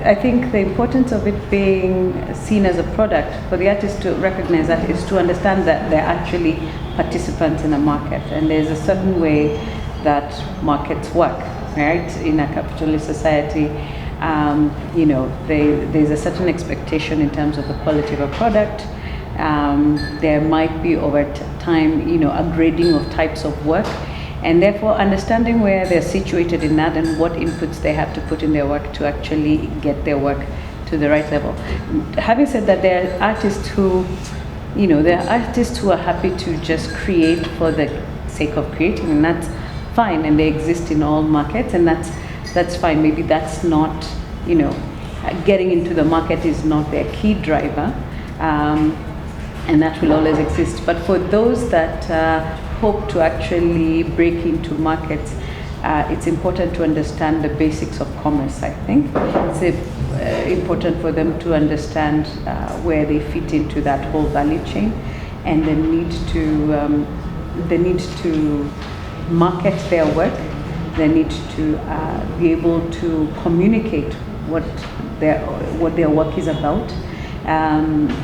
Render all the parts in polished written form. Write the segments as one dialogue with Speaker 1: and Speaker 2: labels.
Speaker 1: I think the importance of it being seen as a product for the artist to recognize that is to understand that they're actually participants in a market, and there's a certain way that markets work, right? In a capitalist society, there's a certain expectation in terms of the quality of a product. There might be over time, a grading of types of work. And therefore, understanding where they're situated in that and what inputs they have to put in their work to actually get their work to the right level. Having said that, there are artists who are happy to just create for the sake of creating, and that's fine. And they exist in all markets, and that's fine. Maybe that's not, getting into the market is not their key driver, and that will always exist. But for those that hope to actually break into markets, it's important to understand the basics of commerce. I think it's important for them to understand where they fit into that whole value chain, and the need to market their work. They need to be able to communicate what their work is about.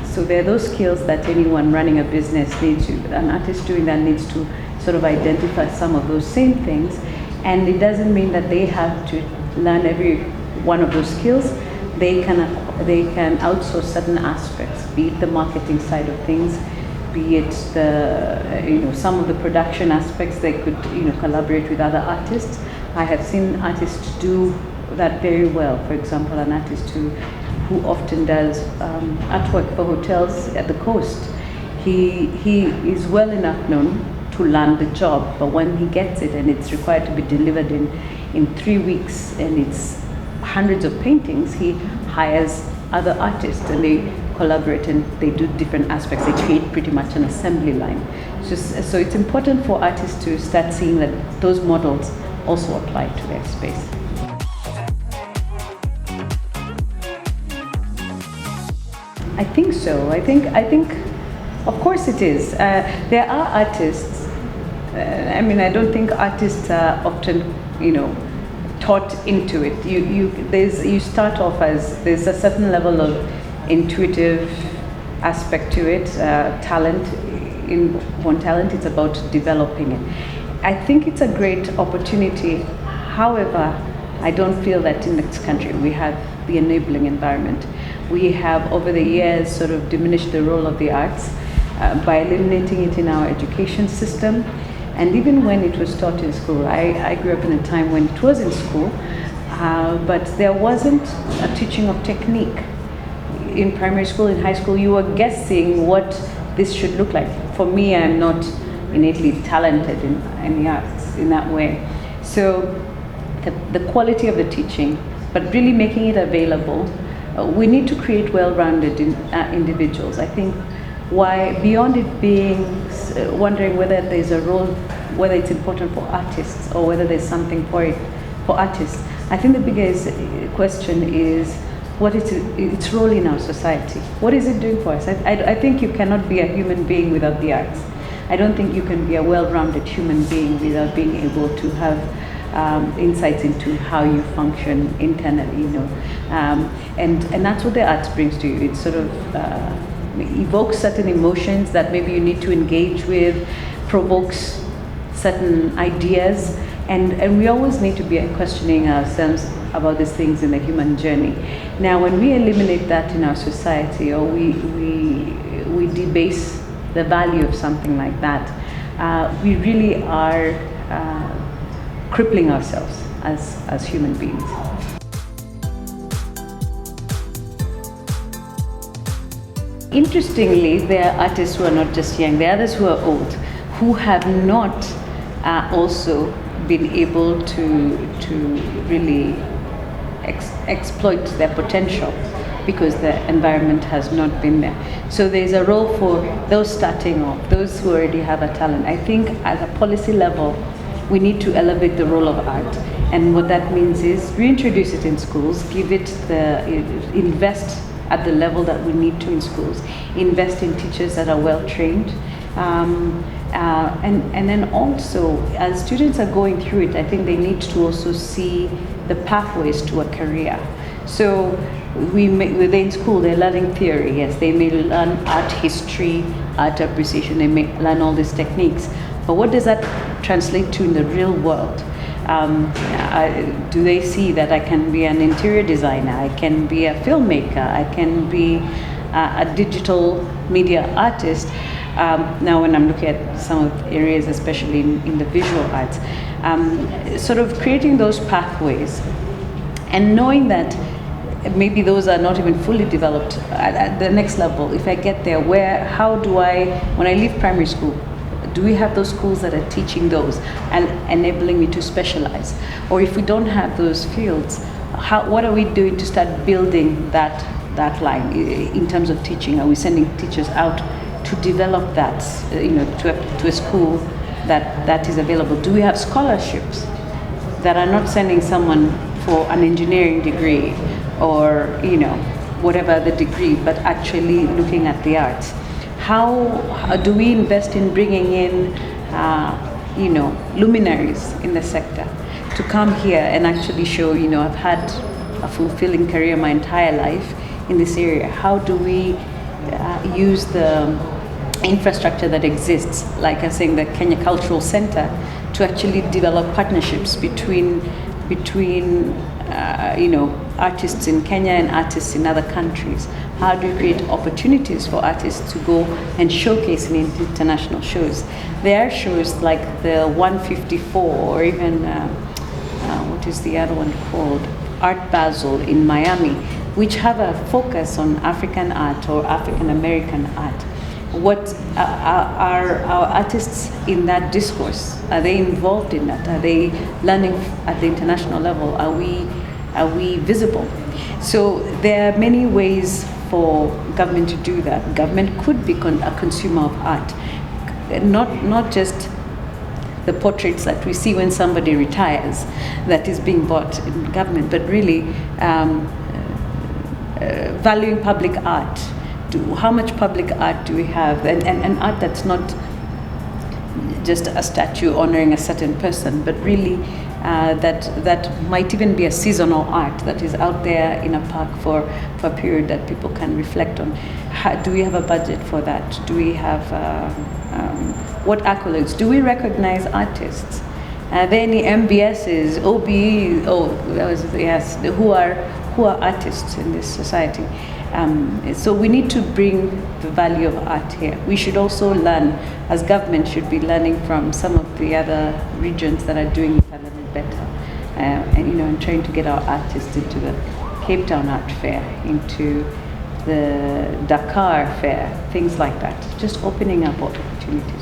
Speaker 1: So there are those skills that anyone running a business needs to. An artist doing that needs to sort of identify some of those same things, and it doesn't mean that they have to learn every one of those skills. They can outsource certain aspects, be it the marketing side of things, be it the some of the production aspects. They could collaborate with other artists. I have seen artists do that very well. For example, an artist who often does artwork for hotels at the coast. He is well enough known to land the job, but when he gets it and it's required to be delivered in 3 weeks, and it's hundreds of paintings, he hires other artists and they collaborate and they do different aspects. They create pretty much an assembly line. So it's important for artists to start seeing that those models also apply to their space. I think so. I think, of course it is. There are artists. I don't think artists are often, taught into it. You start off as there's a certain level of intuitive aspect to it. Talent. It's about developing it. I think it's a great opportunity. However, I don't feel that in this country we have the enabling environment. We have, over the years, sort of diminished the role of the arts by eliminating it in our education system. And even when it was taught in school, I grew up in a time when it was in school, but there wasn't a teaching of technique. In primary school, in high school, you were guessing what this should look like. For me, I'm not innately talented in the arts in that way. So the quality of the teaching, but really making it available. We need to create well-rounded individuals. I think why, beyond it being wondering whether there's a role, whether it's important for artists or whether there's something for it for artists, I think the biggest question is what is its role in our society. What is it doing for us? I think you cannot be a human being without the arts. I don't think you can be a well-rounded human being without being able to have insights into how you function internally, and that's what the arts brings to you. It sort of evokes certain emotions that maybe you need to engage with, provokes certain ideas, and we always need to be questioning ourselves about these things in the human journey. Now, when we eliminate that in our society, or we debase the value of something like that, we really are crippling ourselves as human beings. Interestingly, there are artists who are not just young, there are others who are old, who have not also been able to really exploit their potential, because the environment has not been there. So there's a role for those starting off, those who already have a talent. I think at a policy level, we need to elevate the role of art. And what that means is reintroduce it in schools, give it invest at the level that we need to in schools, invest in teachers that are well trained. And then also, as students are going through it, I think they need to also see the pathways to a career. So within school, they're learning theory. Yes, they may learn art history, art appreciation. They may learn all these techniques. But what does that translate to in the real world? Do they see that I can be an interior designer, I can be a filmmaker, I can be a digital media artist? Now when I'm looking at some of the areas, especially in the visual arts, sort of creating those pathways and knowing that maybe those are not even fully developed at the next level. If I get there, how do I, when I leave primary school, do we have those schools that are teaching those and enabling me to specialize? Or if we don't have those fields, what are we doing to start building that line in terms of teaching? Are we sending teachers out to develop that, to a school that is available? Do we have scholarships that are not sending someone for an engineering degree or whatever the degree, but actually looking at the arts? How do we invest in bringing in, luminaries in the sector to come here and actually show, I've had a fulfilling career my entire life in this area. How do we use the infrastructure that exists, like I was saying, the Kenya Cultural Center, to actually develop partnerships between artists in Kenya and artists in other countries? How do you create opportunities for artists to go and showcase in international shows? There are shows like the 154 or even, what is the other one called? Art Basel in Miami, which have a focus on African art or African American art. What are our artists in that discourse? Are they involved in that? Are they learning at the international level? Are we visible? So there are many ways for government to do that. Government could be a consumer of art, not just the portraits that we see when somebody retires that is being bought in government, but really valuing public art. How much public art do we have, and art that's not just a statue honoring a certain person, but really that might even be a seasonal art that is out there in a park for a period that people can reflect on. Do we have a budget for that? Do we have what accolades? Do we recognize artists? Are there any MBSs, OBE? Yes, who are artists in this society? So we need to bring the value of art here. We should also learn, as government should be learning from some of the other regions that are doing it a little better, and trying to get our artists into the Cape Town Art Fair, into the Dakar Fair, things like that. Just opening up opportunities.